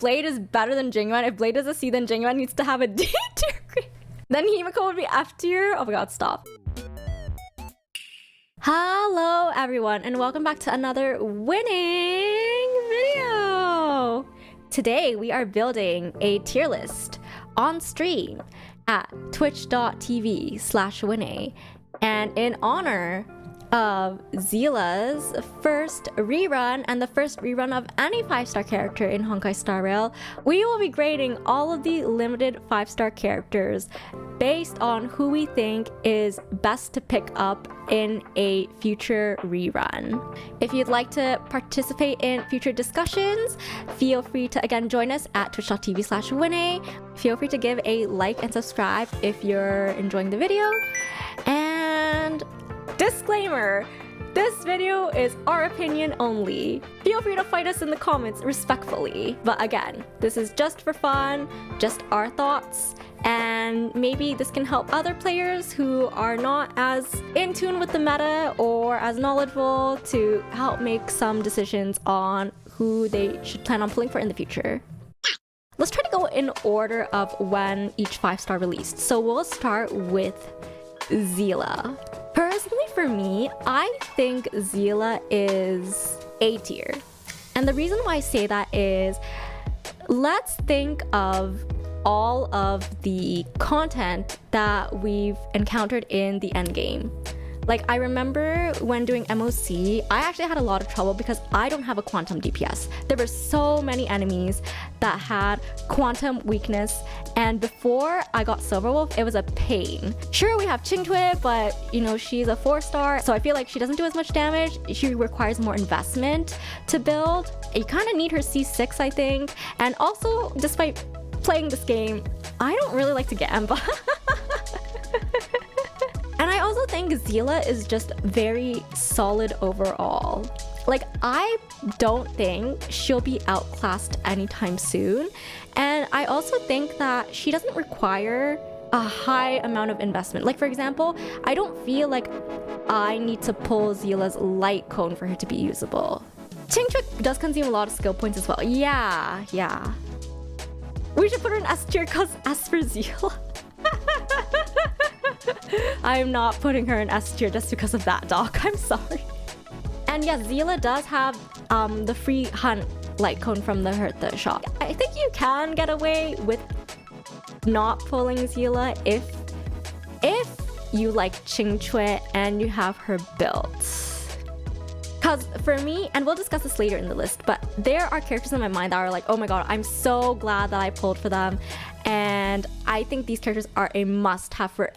Blade is better than Jing Yuan. If Blade is a C, then Jing Yuan needs to have a D tier grade. Then Himiko would be F tier. Oh my god, stop. Hello everyone and welcome back to another winning video. Today we are building a tier list on stream at twitch.tv/Lunae, and in honor of Seele's first rerun and the first rerun of any 5-star character in Honkai Star Rail, we will be grading all of the limited 5-star characters based on who we think is best to pick up in a future rerun. If you'd like to participate in future discussions, feel free to again join us at twitch.tv/Lunae. Feel free to give a like and subscribe if you're enjoying the video. And disclaimer, this video is our opinion only. Feel free to fight us in the comments respectfully. But again, this is just for fun, just our thoughts, and maybe this can help other players who are not as in tune with the meta or as knowledgeable to help make some decisions on who they should plan on pulling for in the future. Let's try to go in order of when each 5-star released. So we'll start with Seele. Personally for me, I think Seele is A tier. And the reason why I say that is, let's think of all of the content that we've encountered in the endgame. Like, I remember when doing MOC, I actually had a lot of trouble because I don't have a quantum DPS. There were so many enemies that had quantum weakness, and before I got Silverwolf, it was a pain. Sure, we have Qingtui, but you know, she's a 4-star, so I feel like she doesn't do as much damage. She requires more investment to build. You kind of need her C6, I think. And also, despite playing this game, I don't really like to gamble. And I also think Seele is just very solid overall. Like, I don't think she'll be outclassed anytime soon. And I also think that she doesn't require a high amount of investment. Like, for example, I don't feel like I need to pull Seele's light cone for her to be usable. Qingtui does consume a lot of skill points as well. Yeah. We should put her in S tier because S for Seele. I'm not putting her in S tier just because of that, doc. I'm sorry. And yeah, Seele does have the free hunt light cone from the Hertha shop. I think you can get away with not pulling Seele if you like Qingtui and you have her built. Because for me, and we'll discuss this later in the list, but there are characters in my mind that are like, oh my god, I'm so glad that I pulled for them. And I think these characters are a must-have for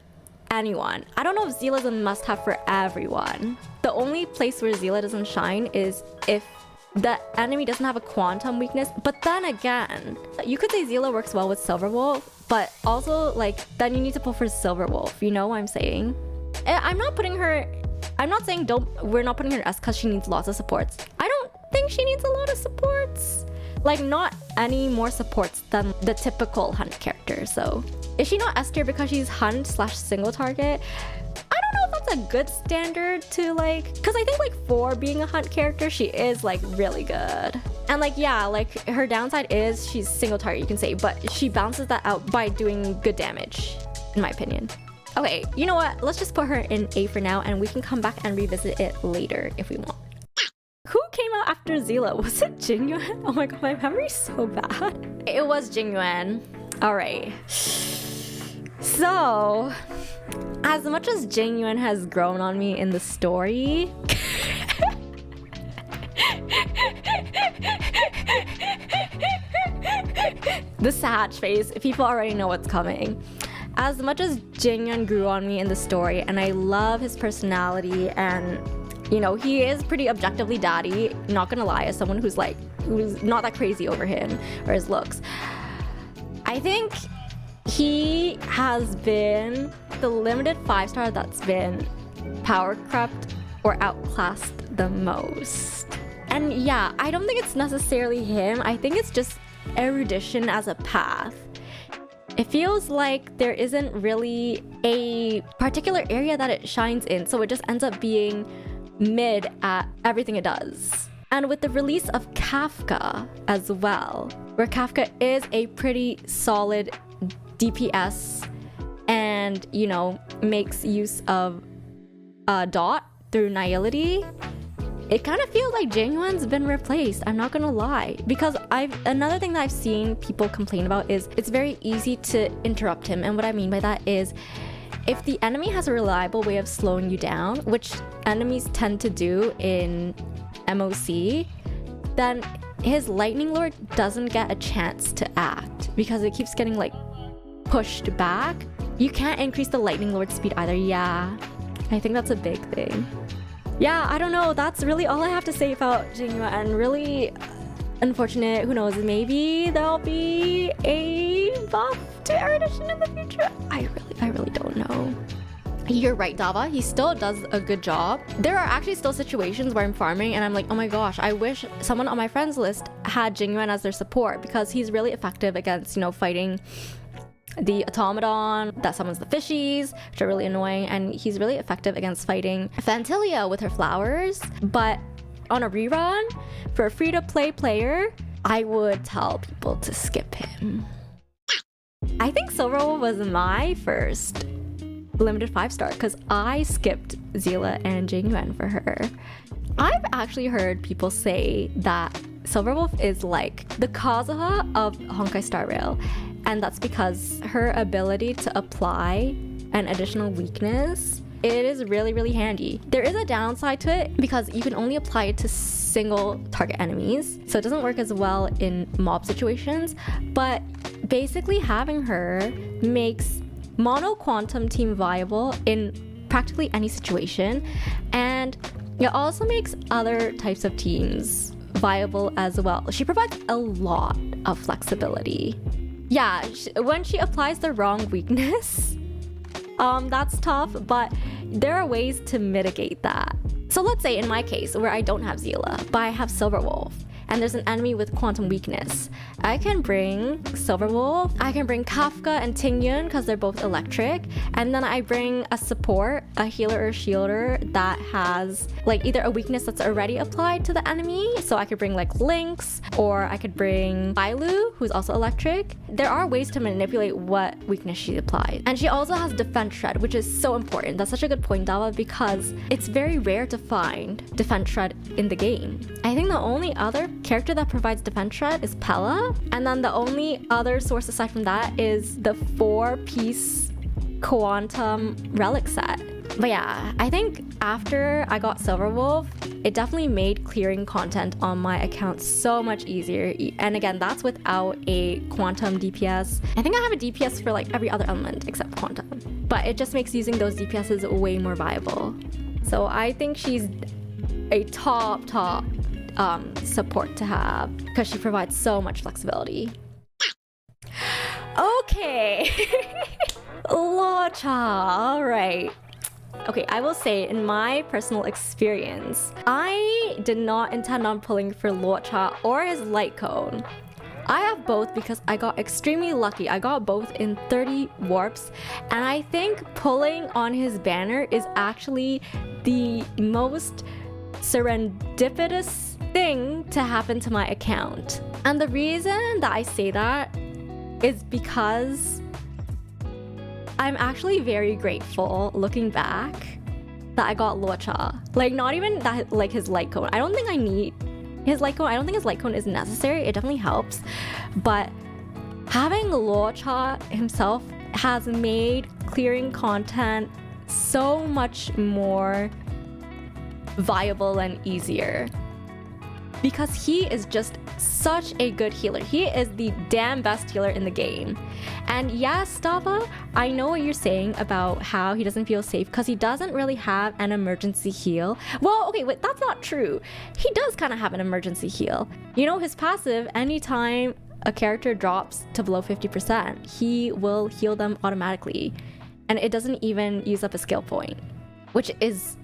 anyone. I don't know if Seele is a must-have for everyone. The only place where Seele doesn't shine is if the enemy doesn't have a quantum weakness. But then again, you could say Seele works well with Silverwolf, but also like then you need to pull for Silverwolf. You know what I'm saying? I'm not saying we're not putting her in S because she needs lots of supports. I don't think she needs a lot of supports. Like, not any more supports than the typical hunt character. So is she not S tier because she's hunt/single target? I don't know if that's a good standard to like, because I think like for being a hunt character, she is like really good. And like, yeah, like her downside is she's single target, you can say, but she balances that out by doing good damage, in my opinion. Okay, you know what? Let's just put her in A for now, and we can come back and revisit it later if we want. Who came out after Seele? Was it Jing Yuan? Oh my god, my memory's so bad. It was Jing Yuan. Alright. So, as much as Jing Yuan has grown on me in the story, the sad face, people already know what's coming. As much as Jing Yuan grew on me in the story, and I love his personality, and you know, he is pretty objectively daddy, not gonna lie, as someone who's not that crazy over him or his looks. I think he has been the limited 5-star that's been power crept or outclassed the most. And yeah, I don't think it's necessarily him. I think it's just erudition as a path. It feels like there isn't really a particular area that it shines in, so it just ends up being mid at everything it does. And with the release of Kafka as well, where Kafka is a pretty solid DPS and, you know, makes use of Dot through Nihility, it kind of feels like Jing Yuan's been replaced. I'm not gonna lie, because another thing that I've seen people complain about is it's very easy to interrupt him. And what I mean by that is, if the enemy has a reliable way of slowing you down, which enemies tend to do in MOC, then his Lightning Lord doesn't get a chance to act because it keeps getting like pushed back. You can't increase the Lightning Lord speed either. Yeah, I think that's a big thing. Yeah, I don't know. That's really all I have to say about Jing Yuan. And really unfortunate. Who knows? Maybe there'll be a buff to Erudition in the future. I really don't know. You're right, Dava. He still does a good job. There are actually still situations where I'm farming and I'm like, oh my gosh, I wish someone on my friends list had Jing Yuan as their support, because he's really effective against, you know, fighting the automaton that summons the fishies, which are really annoying, and he's really effective against fighting Fantilia with her flowers. But on a rerun, for a free-to-play player, I would tell people to skip him. I think Silverwolf was my first limited 5-star because I skipped Seele and Jing Yuan for her. I've actually heard people say that Silverwolf is like the Kazuha of Honkai Star Rail, and that's because her ability to apply an additional weakness, it is really handy. There is a downside to it because you can only apply it to single target enemies, so it doesn't work as well in mob situations, but basically having her makes mono quantum team viable in practically any situation, and it also makes other types of teams viable as well. She provides a lot of flexibility. Yeah, when she applies the wrong weakness, that's tough, but there are ways to mitigate that. So let's say in my case where I don't have Seele, but I have Silverwolf, and there's an enemy with quantum weakness, I can bring Silverwolf, I can bring Kafka and Tingyun because they're both electric, and then I bring a support, a healer or shielder that has like either a weakness that's already applied to the enemy, so I could bring like Lynx, or I could bring Bailu, who's also electric. There are ways to manipulate what weakness she applies. And she also has Defense Shred, which is so important. That's such a good point, Dava, because it's very rare to find Defense Shred in the game. I think the only other character that provides Defense Shred is Pela, and then the only other source aside from that is the 4-piece Quantum Relic set. But yeah, I think after I got Silverwolf, it definitely made clearing content on my account so much easier. And again, that's without a Quantum DPS. I think I have a DPS for like every other element except Quantum, but it just makes using those DPSs way more viable. So I think she's a top support to have because she provides so much flexibility. Okay. Luocha, all right. Okay, I will say in my personal experience, I did not intend on pulling for Luocha or his light cone. I have both because I got extremely lucky. I got both in 30 warps, and I think pulling on his banner is actually the most serendipitous thing to happen to my account. And the reason that I say that is because I'm actually very grateful looking back that I got Luocha. Like, not even that, like his light cone. I don't think I need his light cone. I don't think his light cone is necessary. It definitely helps. But having Luocha himself has made clearing content so much more viable and easier. Because he is just such a good healer. He is the damn best healer in the game. And yes, Dava, I know what you're saying about how he doesn't feel safe because he doesn't really have an emergency heal. Well, okay, wait, that's not true. He does kind of have an emergency heal. You know, his passive, anytime a character drops to below 50%, he will heal them automatically. And it doesn't even use up a skill point, which is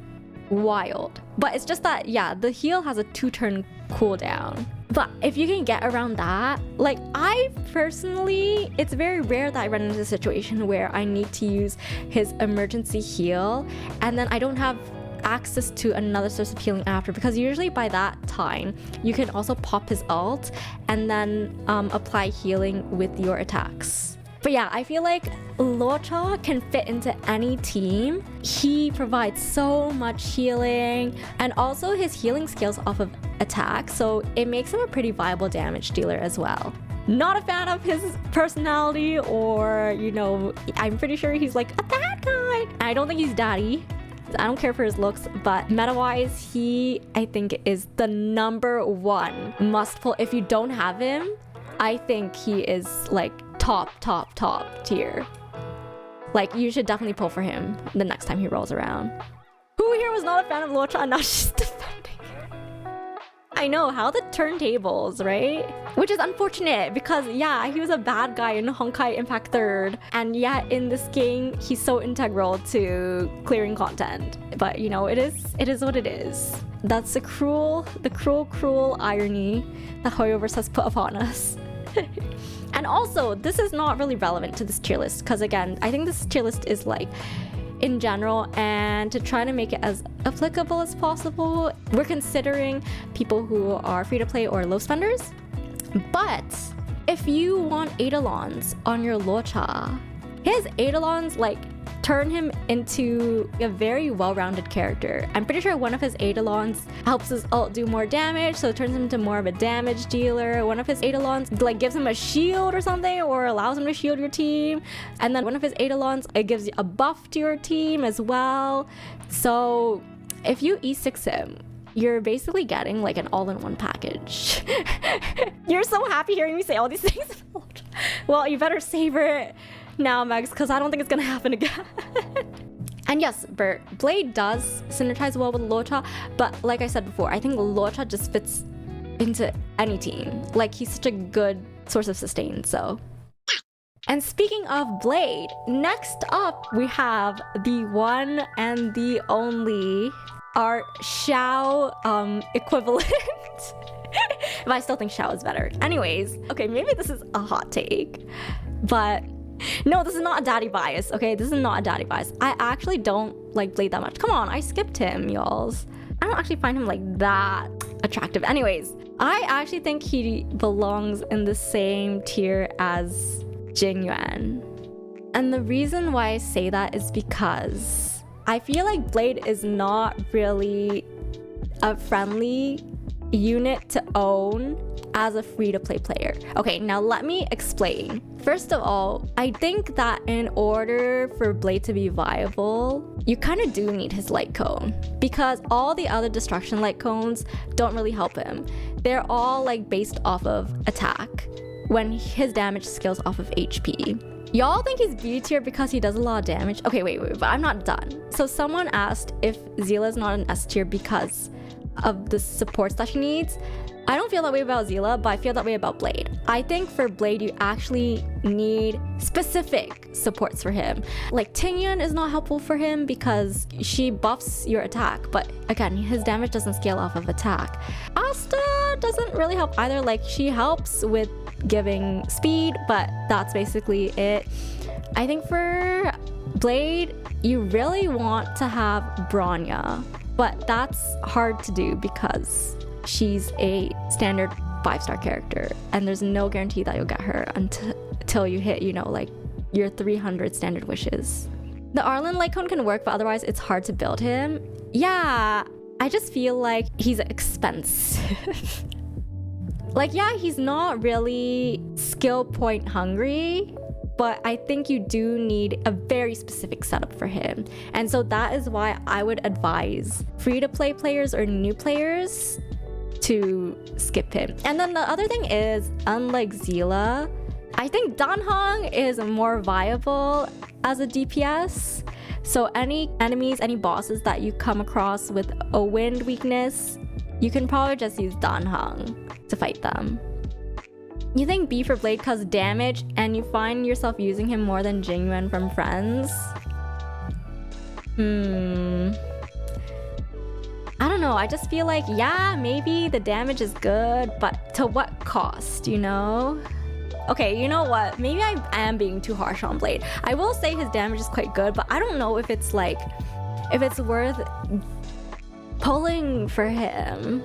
wild. But it's just that, yeah, the heal has a 2-turn cooldown. But if you can get around that, like I personally, it's very rare that I run into a situation where I need to use his emergency heal and then I don't have access to another source of healing after, because usually by that time you can also pop his ult and then apply healing with your attacks. But yeah, I feel like Luocha can fit into any team. He provides so much healing, and also his healing scales off of attack, so it makes him a pretty viable damage dealer as well. Not a fan of his personality, or, you know, I'm pretty sure he's like a bad guy. I don't think he's daddy. I don't care for his looks, but meta-wise, he, I think, is the #1 must pull. If you don't have him, I think he is like top tier. Like, you should definitely pull for him the next time he rolls around. Who here was not a fan of Luocha and now she's defending her? I know, how the turntables, right? Which is unfortunate because, yeah, he was a bad guy in Honkai Impact 3rd, and yet in this game, he's so integral to clearing content. But, you know, it is what it is. That's the cruel irony that Hoyoverse has put upon us. And also, this is not really relevant to this tier list, because again, I think this tier list is like in general, and to try to make it as applicable as possible, we're considering people who are free to play or low spenders. But if you want Eidolons on your Luocha, his Eidolons like turn him into a very well-rounded character. I'm pretty sure one of his Eidolons helps his ult do more damage, so it turns him into more of a damage dealer. One of his Eidolons like gives him a shield or something, or allows him to shield your team. And then one of his Eidolons, it gives you a buff to your team as well. So if you E6 him, you're basically getting like an all-in-one package. You're so happy hearing me say all these things. Well, you better savor it now, Megs, because I don't think it's gonna happen again. And yes, Blade does synergize well with Luocha, but like I said before, I think Luocha just fits into any team. Like, he's such a good source of sustain, so. And speaking of Blade, next up we have the one and the only, our Xiao equivalent. But I still think Xiao is better. Anyways, okay, maybe this is a hot take, but no, this is not a daddy bias, okay? This is not a daddy bias. I actually don't like Blade that much. Come on, I skipped him, y'alls. I don't actually find him like that attractive. Anyways, I actually think he belongs in the same tier as Jing Yuan. And the reason why I say that is because I feel like Blade is not really a friendly unit to own as a free-to-play player. Okay, now let me explain. First of all, I think that in order for Blade to be viable, you kind of do need his light cone, because all the other destruction light cones don't really help him. They're all like based off of attack, when his damage scales off of HP. Y'all think he's B tier because he does a lot of damage? Okay, wait, but I'm not done. So someone asked if Seele is not an S tier because of the supports that she needs. I don't feel that way about Seele, but I feel that way about Blade. I think for Blade, you actually need specific supports for him. Like, Tingyun is not helpful for him because she buffs your attack, but again, his damage doesn't scale off of attack. Asta doesn't really help either. Like, she helps with giving speed, but that's basically it. I think for Blade, you really want to have Bronya, but that's hard to do because she's a standard 5-star character, and there's no guarantee that you'll get her until you hit, you know, like your 300 standard wishes. The Arlen light cone can work, but otherwise it's hard to build him. Yeah, I just feel like he's expensive. Like, yeah, he's not really skill point hungry, but I think you do need a very specific setup for him. And so that is why I would advise free-to-play players or new players to skip him. And then the other thing is, unlike Seele, I think Danhong is more viable as a DPS. So any enemies, any bosses that you come across with a wind weakness, you can probably just use Danhong to fight them. You think B for Blade causes damage and you find yourself using him more than Jing Yuan from Friends? I don't know, I just feel like, yeah, maybe the damage is good, but to what cost, you know? Okay, you know what? Maybe I am being too harsh on Blade. I will say his damage is quite good, but I don't know if it's like, if it's worth pulling for him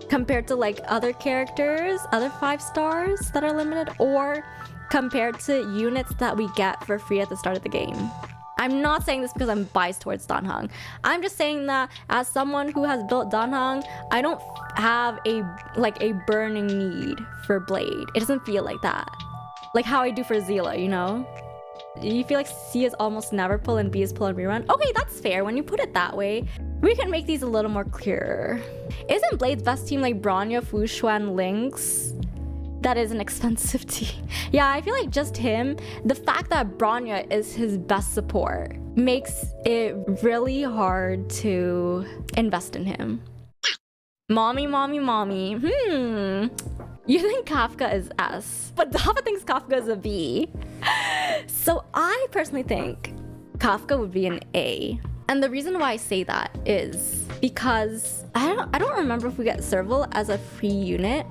compared to like other characters, other 5 stars that are limited, or compared to units that we get for free at the start of the game. I'm not saying this because I'm biased towards Dan Heng. I'm just saying that as someone who has built Dan Heng, I don't have a burning need for Blade. It doesn't feel like that. Like how I do for Seele, you know? You feel like C is almost never pull and B is pull and rerun? Okay, that's fair when you put it that way. We can make these a little more clearer. Isn't Blade's best team like Bronya, Xuan, Lynx? That is an expensive team. Yeah, I feel like just him, the fact that Bronya is his best support makes it really hard to invest in him. Mommy. You think Kafka is S, but Dava thinks Kafka is a B. So I personally think Kafka would be an A. And the reason why I say that is because I don't remember if we get Serval as a free unit,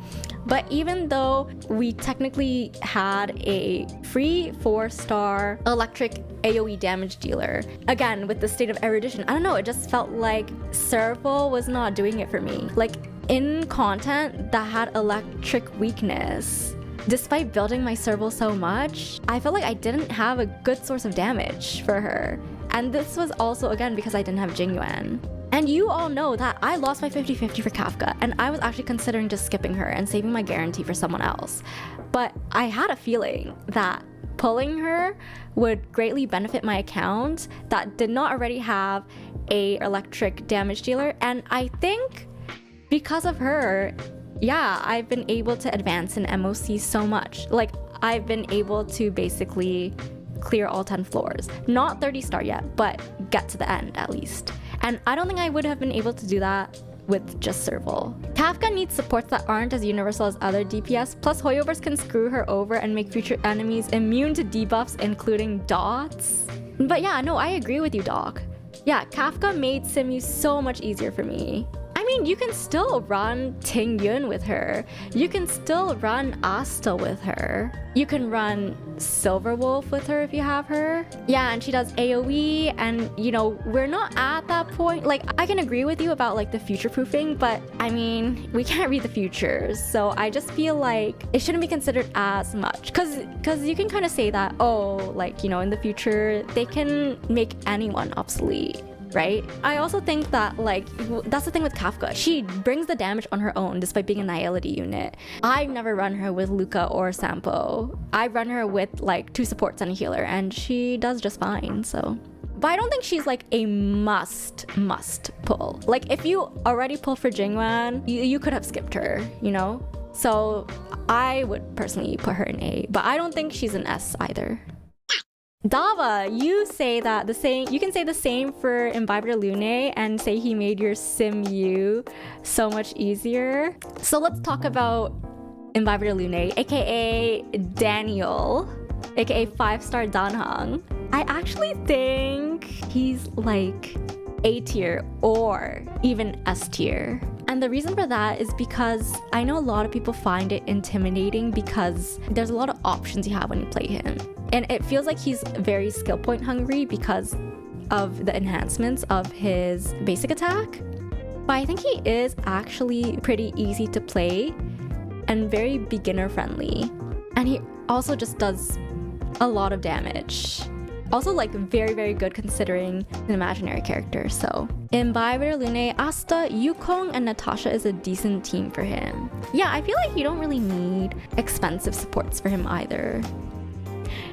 but even though we technically had a free 4-star electric AoE damage dealer, again with the State of Erudition, I don't know, it just felt like Serval was not doing it for me. Like in content that had electric weakness, despite building my Serval so much, I felt like I didn't have a good source of damage for her. And this was also, again, because I didn't have Jing Yuan. And you all know that I lost my 50-50 for Kafka, and I was actually considering just skipping her and saving my guarantee for someone else. But I had a feeling that pulling her would greatly benefit my account that did not already have a electric damage dealer. And I think because of her, yeah, I've been able to advance in MOC so much. Like, I've been able to basically clear all 10 floors. Not 30-star yet, but get to the end at least. And I don't think I would have been able to do that with just Serval. Kafka needs supports that aren't as universal as other DPS, plus Hoyoverse can screw her over and make future enemies immune to debuffs, including dots. But yeah, no, I agree with you, Doc. Yeah, Kafka made Simu so much easier for me. I mean, you can still run Ting Yun with her. You can still run Asta with her. You can run Silverwolf with her if you have her. Yeah, and she does AoE, and you know, we're not at that point. Like, I can agree with you about like the future-proofing, but I mean, we can't read the futures. So I just feel like it shouldn't be considered as much. Cause you can kind of say that, oh, like, you know, in the future, they can make anyone obsolete. Right? I also think that, like, that's the thing with Kafka. She brings the damage on her own despite being a nihility unit. I've never run her with Luka or Sampo. I run her with like 2 supports and a healer, and she does just fine, so. But I don't think she's like a must pull. Like, if you already pull for Jing Yuan, you could have skipped her, you know? So I would personally put her in A, but I don't think she's an S either. Dava, you say that the same. You can say the same for Imbibitor Lunae and say he made your Simu so much easier. So let's talk about Imbibitor Lunae, aka Daniel, aka 5-star Dan Heng. I actually think he's like A tier or even S tier. And the reason for that is because I know a lot of people find it intimidating because there's a lot of options you have when you play him. And it feels like he's very skill point hungry because of the enhancements of his basic attack. But I think he is actually pretty easy to play and very beginner friendly. And he also just does a lot of damage. Also, like, very, very good considering an imaginary character, so. Imbibitor, Lunae, Asta, Yukong, and Natasha is a decent team for him. Yeah, I feel like you don't really need expensive supports for him either.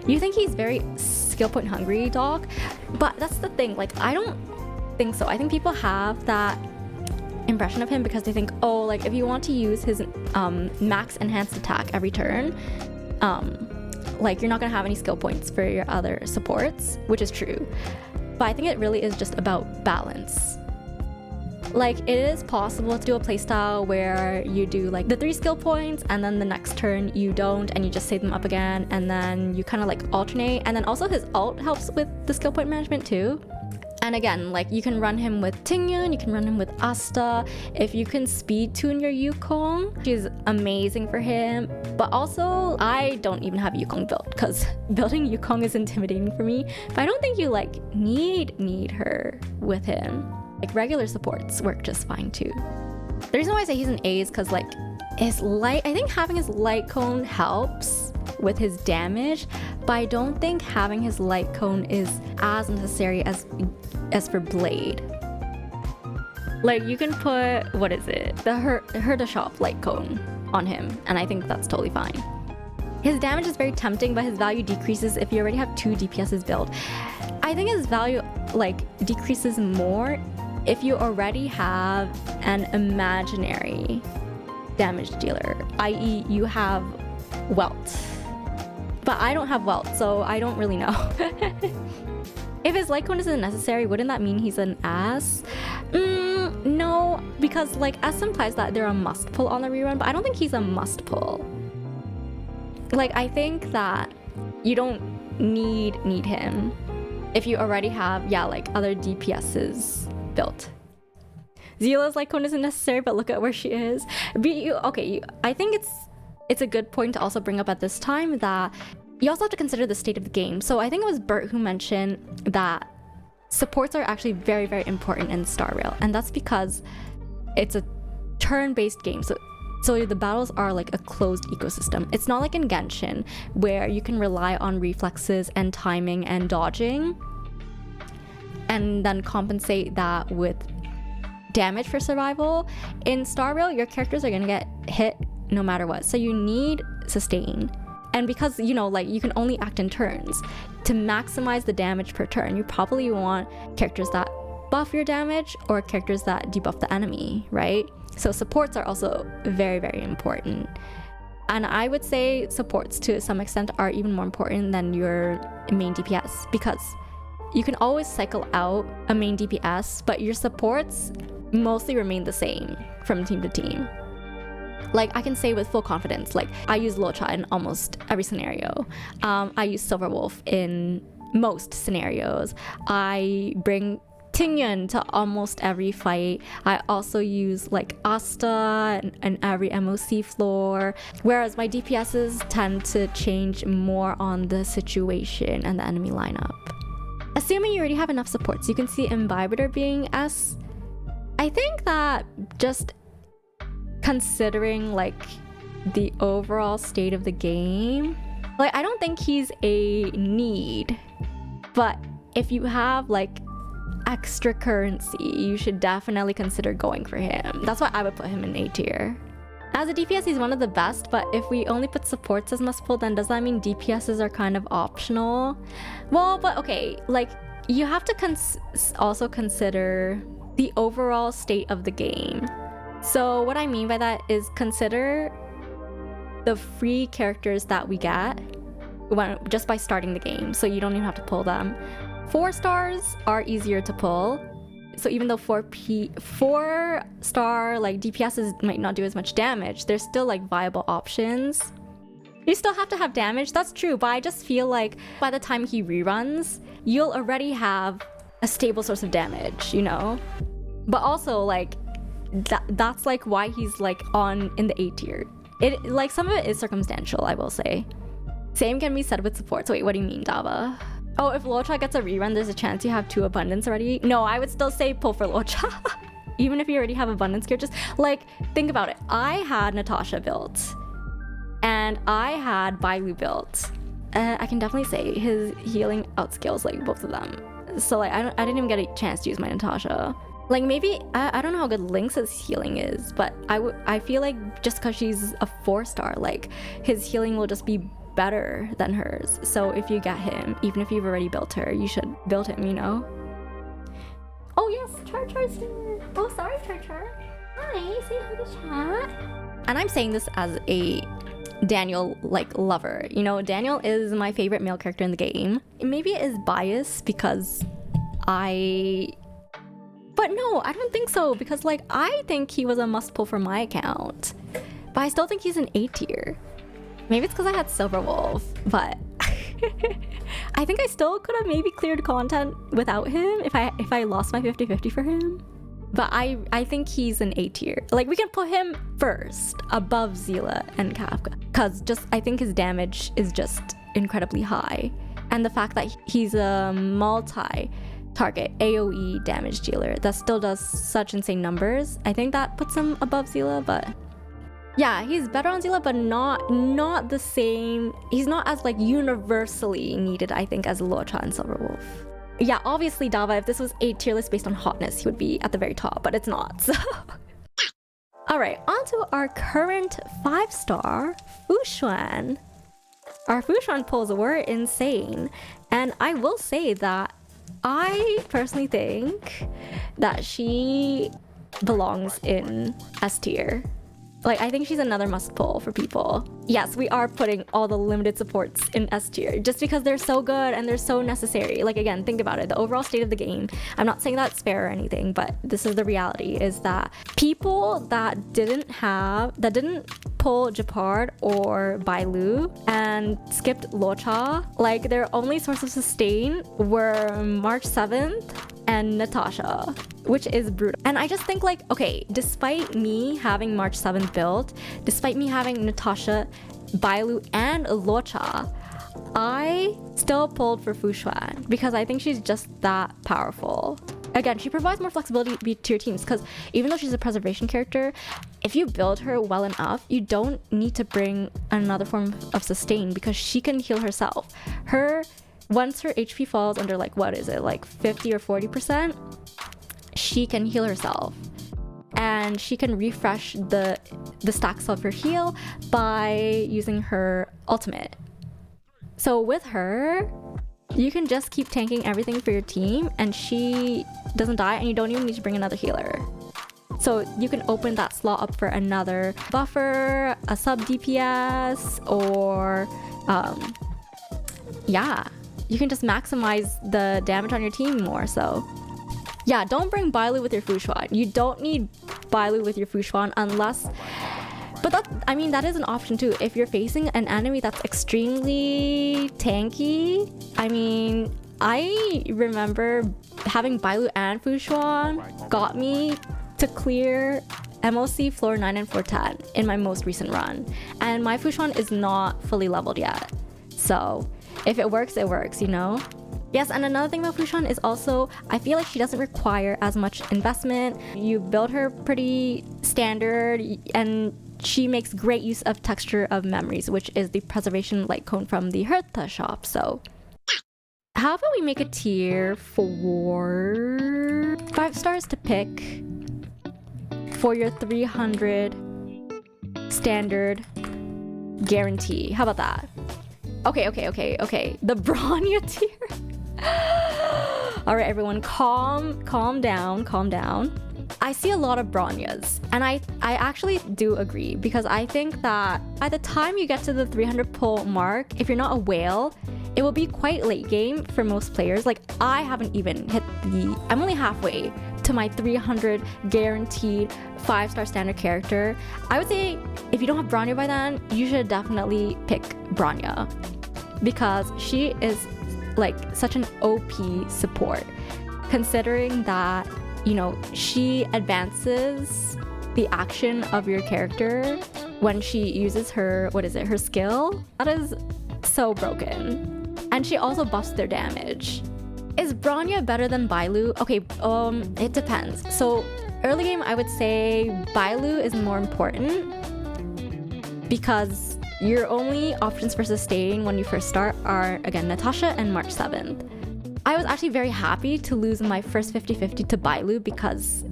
You think he's very skill point hungry, Doc? But that's the thing, like, I don't think so. I think people have that impression of him because they think, oh, like, if you want to use his max enhanced attack every turn, like, you're not gonna have any skill points for your other supports, which is true. But I think it really is just about balance. Like, it is possible to do a playstyle where you do like the 3 skill points and then the next turn you don't and you just save them up again, and then you kind of like alternate, and then also his ult helps with the skill point management too. And again, like, you can run him with Ting Yun, you can run him with Asta. If you can speed tune your Yukong, she's amazing for him. But also, I don't even have Yukong built because building Yukong is intimidating for me. But I don't think you like need her with him. Like regular supports work just fine too. The reason why I say he's an A is because like his light, I think having his light cone helps with his damage, but I don't think having his light cone is as necessary as for Blade. Like you can put, what is it? The Herda Shop light cone on him, and I think that's totally fine. His damage is very tempting, but his value decreases if you already have 2 DPSs built. I think his value like decreases more if you already have an imaginary damage dealer, i.e. you have Welt. But I don't have Welt, so I don't really know. If his light cone isn't necessary, wouldn't that mean he's an ass? No, because like S implies that they're a must pull on the rerun, but I don't think he's a must pull. Like I think that you don't need him if you already have like other DPSs built. Seele's light cone isn't necessary, but look at where she is. I think it's a good point to also bring up at this time that you also have to consider the state of the game. So I think it was Bert who mentioned that supports are actually very, very important in Star Rail, and that's because it's a turn-based game. So the battles are like a closed ecosystem. It's not like in Genshin where you can rely on reflexes and timing and dodging and then compensate that with damage for survival. In Star Rail, your characters are gonna get hit no matter what. So you need sustain. And because, you know, like you can only act in turns, to maximize the damage per turn, you probably want characters that buff your damage or characters that debuff the enemy, right? So supports are also very, very important. And I would say supports to some extent are even more important than your main DPS, because you can always cycle out a main DPS, but your supports mostly remain the same from team to team. Like I can say with full confidence, like I use Luocha in almost every scenario. I use Silverwolf in most scenarios. I bring Tingyun to almost every fight. I also use like Asta and every MOC floor, whereas my DPSs tend to change more on the situation and the enemy lineup. Assuming you already have enough supports, you can see Imbibitor being S. I think that just considering like the overall state of the game, like I don't think he's a need, but if you have like extra currency, you should definitely consider going for him. That's why I would put him in A tier. As a DPS, he's one of the best, but if we only put supports as must pull, then does that mean DPSs are kind of optional? Well, but okay, like you have to also consider the overall state of the game. So what I mean by that is consider the free characters that we get just by starting the game, so you don't even have to pull them. 4 stars are easier to pull. So even though 4-star like DPSs might not do as much damage, there's still like viable options. You still have to have damage, that's true, but I just feel like by the time he reruns, you'll already have a stable source of damage, you know? But also like that's like why he's like in the A tier. It like some of it is circumstantial, I will say. Same can be said with supports. Wait, what do you mean, Dava? Oh, if Luocha gets a rerun, there's a chance you have 2 abundance already? No, I would still say pull for Luocha. Even if you already have abundance gear, just like think about it. I had Natasha built and I had Bailu built. I can definitely say his healing outscales like both of them. So like I didn't even get a chance to use my Natasha. Like maybe I don't know how good Lynx's healing is, but I feel like just because she's a 4-star, like his healing will just be better than hers. So if you get him, even if you've already built her, you should build him, you know? Oh yes, Char's here. Oh sorry, Char. Hi, say hi to chat. And I'm saying this as a Daniel like lover. You know, Daniel is my favorite male character in the game. Maybe it is biased because but no, I don't think so, because like I think he was a must pull for my account, but I still think he's an A tier. Maybe it's because I had Silverwolf, but I think I still could have maybe cleared content without him if I lost my 50-50 for him. But I think he's an A tier. Like we can put him first above Seele and Kafka, because just I think his damage is just incredibly high, and the fact that he's a multi-target target AoE damage dealer that still does such insane numbers. I think that puts him above Seele, but yeah, he's better on Seele, but not the same. He's not as like universally needed, I think, as Luocha and Silverwolf. Yeah, obviously Dava, if this was a tier list based on hotness, he would be at the very top, but it's not, so. Alright, on to our current 5-star, Xuan. Our Xuan pulls were insane, and I will say that I personally think that she belongs in S tier. Like, I think she's another must pull for people. Yes, we are putting all the limited supports in S tier just because they're so good and they're so necessary. Like, again, think about it. The overall state of the game, I'm not saying that's fair or anything, but this is the reality, is that people that didn't pull Gepard or Bailu and skipped Luocha, like, their only source of sustain were March 7th and Natasha, which is brutal. And I just think, like, okay, despite me having March 7th built, despite me having Natasha, Bailu, and Luocha, I still pulled for Xuan because I think she's just that powerful. Again, she provides more flexibility to your teams because even though she's a preservation character, if you build her well enough, you don't need to bring another form of sustain because she can heal herself. Once her HP falls under, like, what is it, like 50 or 40%, she can heal herself. And she can refresh the stacks of her heal by using her ultimate. So with her, you can just keep tanking everything for your team and she doesn't die and you don't even need to bring another healer. So you can open that slot up for another buffer, a sub DPS, or yeah, you can just maximize the damage on your team more. So yeah, don't bring Bailu with your Xuan. You don't need Bailu with your Xuan unless, but that is an option too. If you're facing an enemy that's extremely tanky, I mean, I remember having Bailu and Xuan got me to clear MOC floor 9 and floor 10 in my most recent run. And my Xuan is not fully leveled yet. So if it works, it works, you know? Yes, and another thing about Xuan is also, I feel like she doesn't require as much investment. You build her pretty standard, and she makes great use of texture of memories, which is the preservation light cone from the Hertha shop. So how about we make a tier for 5 stars to pick for your 300 standard guarantee? How about that? Okay. The Bronya tier. All right, everyone, calm down. I see a lot of Bronyas, and I actually do agree, because I think that by the time you get to the 300 pull mark, if you're not a whale, it will be quite late game for most players. Like, I haven't even hit I'm only halfway to my 300 guaranteed 5-star standard character. I would say if you don't have Bronya by then, you should definitely pick Bronya, because she is like such an OP support, considering that, you know, she advances the action of your character when she uses her, her skill. That is so broken. And she also buffs their damage. Is Bronya better than Bailu? Okay, it depends. So early game, I would say Bailu is more important, because your only options for sustain when you first start are, again, Natasha and March 7th. I was actually very happy to lose my first 50-50 to Bailu, because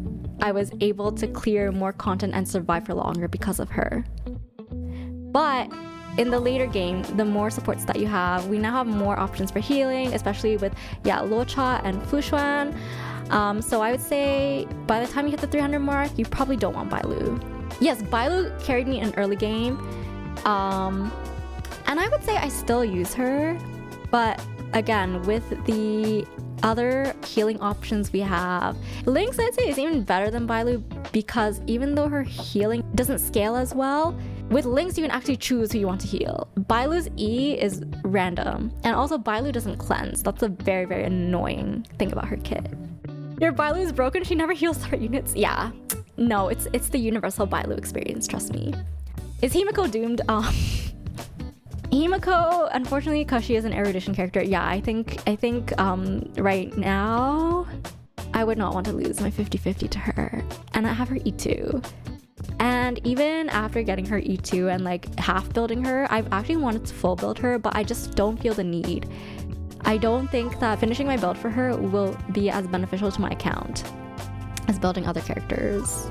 I was able to clear more content and survive for longer because of her. But in the later game, the more supports that you have, we now have more options for healing, especially with, Luocha and Xuan. So I would say by the time you hit the 300 mark, you probably don't want Bailu. Yes, Bailu carried me in early game. And I would say I still use her, but again, with the other healing options we have, Lynx, I'd say, is even better than Bailu, because even though her healing doesn't scale as well, with Lynx you can actually choose who you want to heal. Bailu's E is random, and also Bailu doesn't cleanse. That's a very, very annoying thing about her kit. Your Bailu is broken, she never heals her units. Yeah, no, it's the universal Bailu experience, trust me. Is Himiko doomed? Himiko, unfortunately, because she is an erudition character, yeah, I think right now I would not want to lose my 50-50 to her, and I have her E2. And even after getting her E2 and like half building her, I've actually wanted to full build her, but I just don't feel the need. I don't think that finishing my build for her will be as beneficial to my account as building other characters,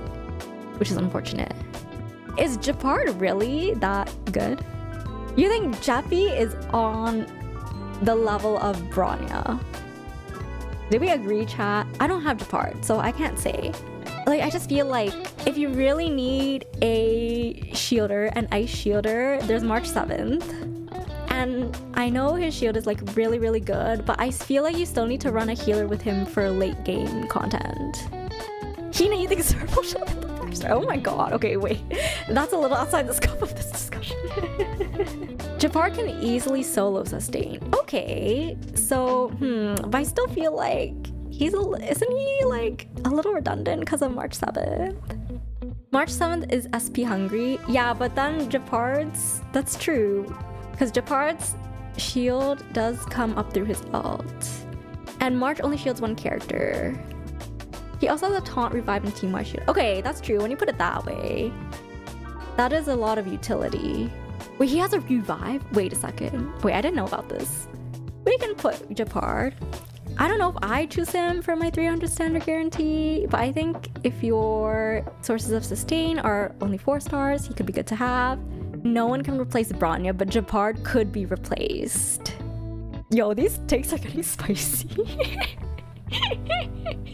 which is unfortunate. Is Gepard really that good? You think Jeppy is on the level of Bronya? Did we agree, chat? I don't have Gepard, so I can't say. Like, I just feel like if you really need a shielder, an ice shielder, there's March 7th. And I know his shield is like really, really good, but I feel like you still need to run a healer with him for late game content. Hina, you think Serval should have been the 5-star? Oh my god, okay, wait. That's a little outside the scope of this discussion. Gepard can easily solo sustain. Okay, so, but I still feel like isn't he like a little redundant because of March 7th? March 7th is SP hungry. Yeah, but then Gepard's, that's true. Because Gepard's shield does come up through his ult. And March only shields one character. He also has a taunt, revive, and team-wide shield. Okay, that's true when you put it that way. That is a lot of utility. Wait, he has a revive? Wait a second. Wait, I didn't know about this. We can put Gepard. I don't know if I choose him for my 300 standard guarantee, but I think if your sources of sustain are only 4 stars, he could be good to have. No one can replace Bronya, but Gepard could be replaced. Yo, these takes are getting spicy.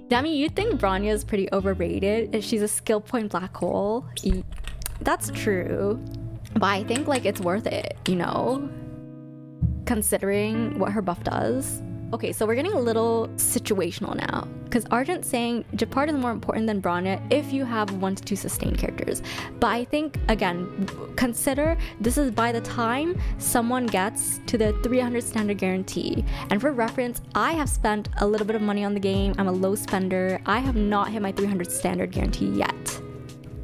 Demi, you think Bronya is pretty overrated? She's a skill point black hole. That's true. But I think like it's worth it, you know? Considering what her buff does. Okay, so we're getting a little situational now. Because Argent's saying Gepard is more important than Bronya if you have 1 to 2 sustained characters. But I think, again, consider this is by the time someone gets to the 300 standard guarantee. And for reference, I have spent a little bit of money on the game. I'm a low spender. I have not hit my 300 standard guarantee yet.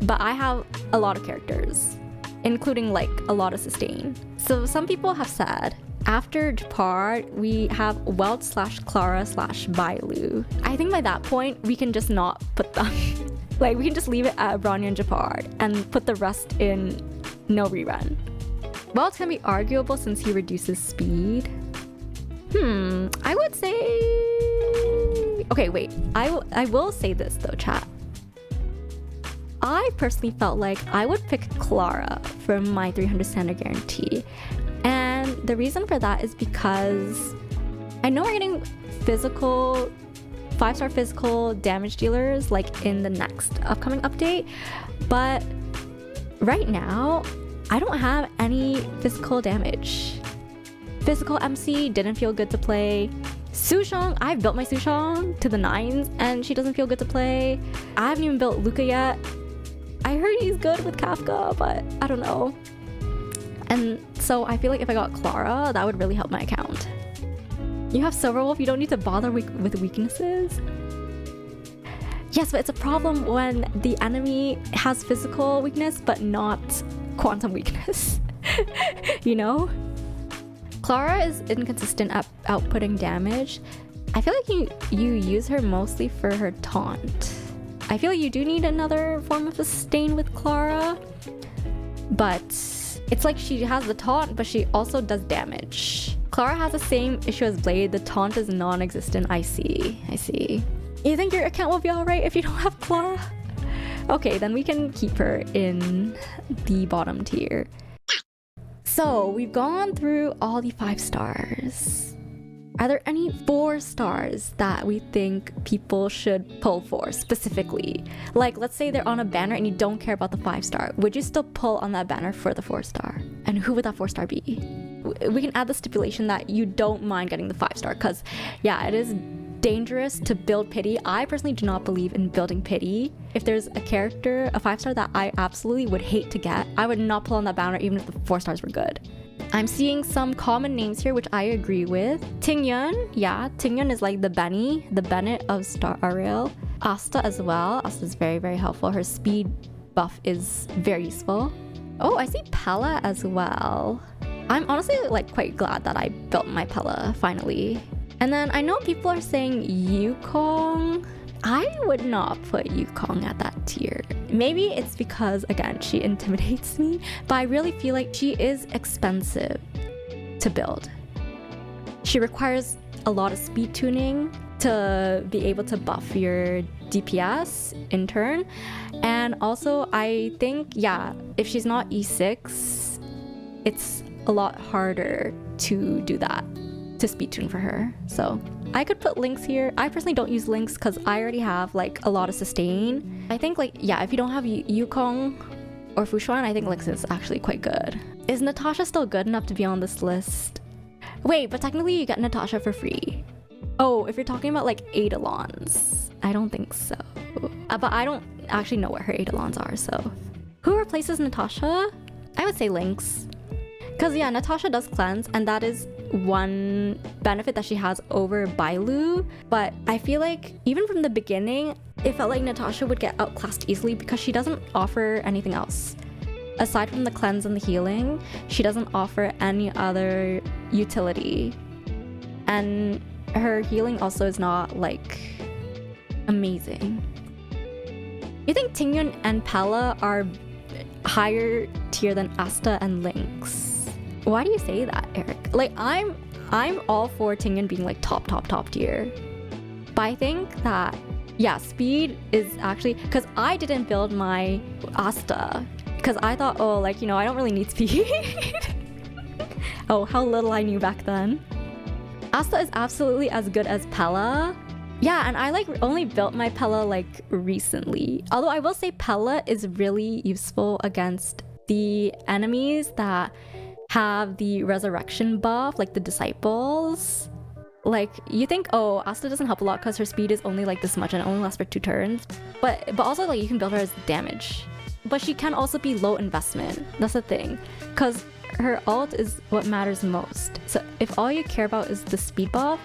But I have a lot of characters, including like a lot of sustain. So some people have said, after Gepard, we have Welt/Clara/Bailu. I think by that point, we can just not put them. Like, we can just leave it at Bronya and Gepard and put the rest in no rerun. Welt can be arguable since he reduces speed. I would say... Okay, wait. I will say this though, chat. I personally felt like I would pick Clara for my 300 standard guarantee. And the reason for that is because I know we're getting physical, 5-star physical damage dealers like in the next upcoming update, but right now I don't have any physical damage. Physical MC didn't feel good to play. Sushong, I've built my Sushong to the 9s and she doesn't feel good to play. I haven't even built Luka yet. I heard he's good with Kafka, but I don't know. And so I feel like if I got Clara, that would really help my account. You have Silverwolf, you don't need to bother with weaknesses. Yes, but it's a problem when the enemy has physical weakness, but not quantum weakness. You know? Clara is inconsistent at outputting damage. I feel like you use her mostly for her taunt. I feel like you do need another form of sustain with Clara, but it's like she has the taunt, but she also does damage. Clara has the same issue as Blade. The taunt is non-existent. I see. You think your account will be alright if you don't have Clara? Okay, then we can keep her in the bottom tier. So we've gone through all the 5 stars. Are there any 4 stars that we think people should pull for specifically? Like, let's say they're on a banner and you don't care about the 5-star. Would you still pull on that banner for the 4-star? And who would that 4-star be? We can add the stipulation that you don't mind getting the 5-star, because yeah, it is dangerous to build pity. I personally do not believe in building pity. If there's a character, a 5-star that I absolutely would hate to get, I would not pull on that banner even if the 4 stars were good. I'm seeing some common names here, which I agree with. Jing Yuan, yeah, Jing Yuan is like the Bennett of Star Rail. Asta as well. Asta is very, very helpful. Her speed buff is very useful. Oh, I see Pela as well. I'm honestly like quite glad that I built my Pela finally. And then I know people are saying Yukong. I would not put Yukong at that tier. Maybe it's because, again, she intimidates me, but I really feel like she is expensive to build. She requires a lot of speed tuning to be able to buff your DPS in turn. And also, I think, yeah, if she's not E6, it's a lot harder to do that, to speed tune for her. So I could put Lynx here. I personally don't use Lynx because I already have like a lot of sustain. I think like, yeah, if you don't have Yukong or Xuan, I think Lynx is actually quite good. Is Natasha still good enough to be on this list? Wait, but technically you get Natasha for free. Oh, if you're talking about like Eidolons, I don't think so. But I don't actually know what her Eidolons are, so. Who replaces Natasha? I would say Lynx. Because yeah, Natasha does cleanse, and that is one benefit that she has over Bailu. But I feel like even from the beginning, it felt like Natasha would get outclassed easily because she doesn't offer anything else. Aside from the cleanse and the healing, she doesn't offer any other utility. And her healing also is not like amazing. You think Jing Yuan and Pela are higher tier than Asta and Lynx? Why do you say that, Eric? Like I'm all for Jing Yuan being like top tier. But I think that yeah, speed is actually, because I didn't build my Asta because I thought, oh, like, you know, I don't really need speed. Oh, how little I knew back then. Asta is absolutely as good as Pela. Yeah, and I like only built my Pela like recently. Although I will say Pela is really useful against the enemies that have the resurrection buff, like the disciples. Like you think, oh, Asta doesn't help a lot because her speed is only like this much and it only lasts for 2 turns. But also like you can build her as damage. But she can also be low investment. That's the thing. Because her ult is what matters most. So if all you care about is the speed buff,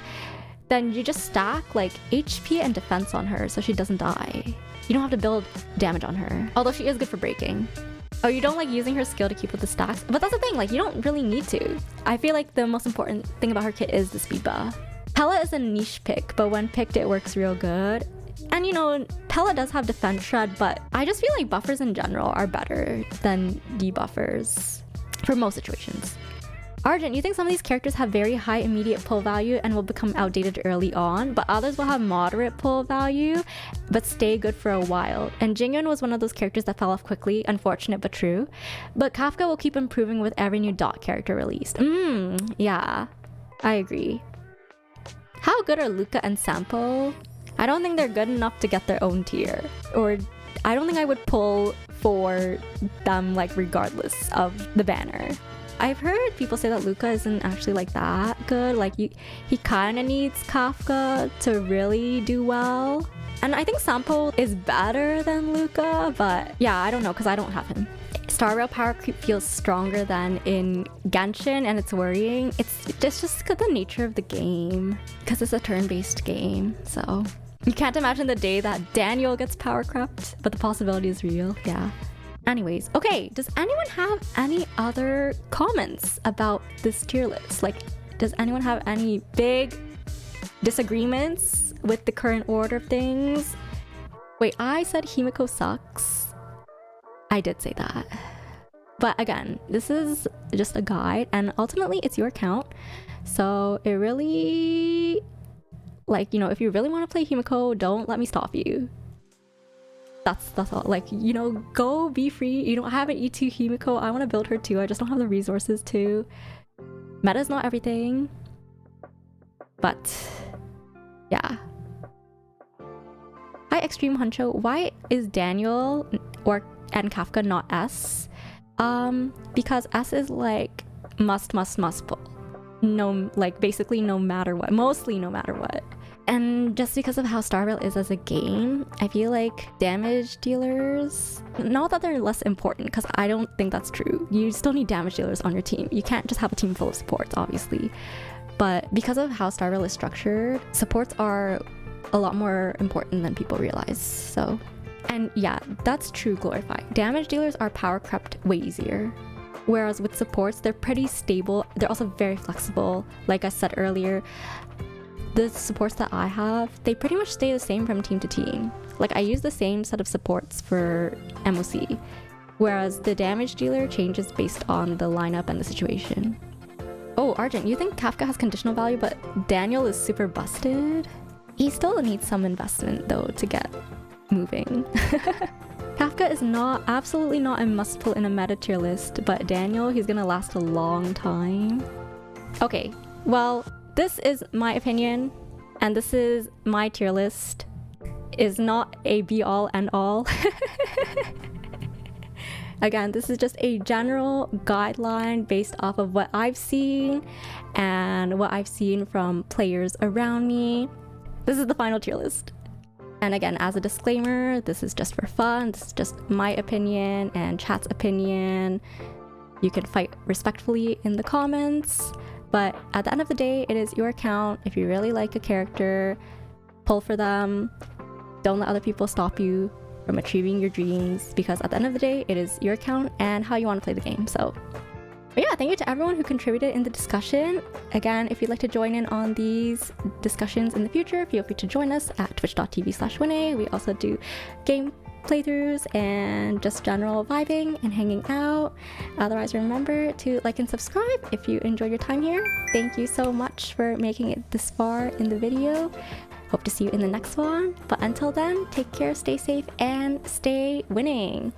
then you just stack like HP and defense on her so she doesn't die. You don't have to build damage on her. Although she is good for breaking. Oh, you don't like using her skill to keep with the stacks? But that's the thing, like you don't really need to. I feel like the most important thing about her kit is the speed buff. Pela is a niche pick, but when picked it works real good. And you know, Pela does have defense shred, but I just feel like buffers in general are better than debuffers for most situations. Argent, you think some of these characters have very high immediate pull value and will become outdated early on, but others will have moderate pull value, but stay good for a while. And Jing Yuan was one of those characters that fell off quickly, unfortunate but true. But Kafka will keep improving with every new dot character released. Yeah, I agree. How good are Luka and Sampo? I don't think they're good enough to get their own tier. Or I don't think I would pull for them like regardless of the banner. I've heard people say that Luka isn't actually like that good. Like he kind of needs Kafka to really do well. And I think Sampo is better than Luka, but yeah, I don't know because I don't have him. Star Rail power creep feels stronger than in Genshin, and it's worrying. It's just the nature of the game because it's a turn-based game. So you can't imagine the day that Daniel gets power crept, but the possibility is real. Yeah. Anyways, okay, does anyone have any other comments about this tier list? Like, does anyone have any big disagreements with the current order of things? Wait, I said Himiko sucks. I did say that. But again, this is just a guide and ultimately it's your account. So it really, like, you know, if you really want to play Himiko, don't let me stop you. That's all. Like, you know, go be free. You don't have an E2 Himiko. I want to build her too. I just don't have the resources to. Meta is not everything. But yeah. Hi, Extreme Huncho. Why is Daniel and Kafka not S? Because S is like must pull. No, like basically no matter what. Mostly no matter what. And just because of how Star Rail is as a game, I feel like damage dealers, not that they're less important, because I don't think that's true. You still need damage dealers on your team. You can't just have a team full of supports, obviously. But because of how Star Rail is structured, supports are a lot more important than people realize. So, and yeah, that's true Glorify. Damage dealers are power crept way easier. Whereas with supports, they're pretty stable. They're also very flexible. Like I said earlier, the supports that I have, they pretty much stay the same from team to team. Like I use the same set of supports for MOC, whereas the damage dealer changes based on the lineup and the situation. Oh, Argent, you think Kafka has conditional value, but Daniel is super busted? He still needs some investment though to get moving. Kafka is absolutely not a must pull in a meta tier list, but Daniel, he's gonna last a long time. Okay, well, this is my opinion, and this is my tier list. Is not a be all and all. Again, this is just a general guideline based off of what I've seen and what I've seen from players around me. This is the final tier list. And again, as a disclaimer, this is just for fun. This is just my opinion and chat's opinion. You can fight respectfully in the comments, but at the end of the day, it is your account. If you really like a character, pull for them. Don't let other people stop you from achieving your dreams, because at the end of the day, it is your account and how you want to play the game. So, but yeah, thank you to everyone who contributed in the discussion. Again, if you'd like to join in on these discussions in the future, feel free to join us at twitch.tv/whinnae. We also do game playthroughs and just general vibing and hanging out. Otherwise, remember to like and subscribe if you enjoyed your time here. Thank you so much for making it this far in the video. Hope to see you in the next one. But until then, take care, stay safe, and stay winning.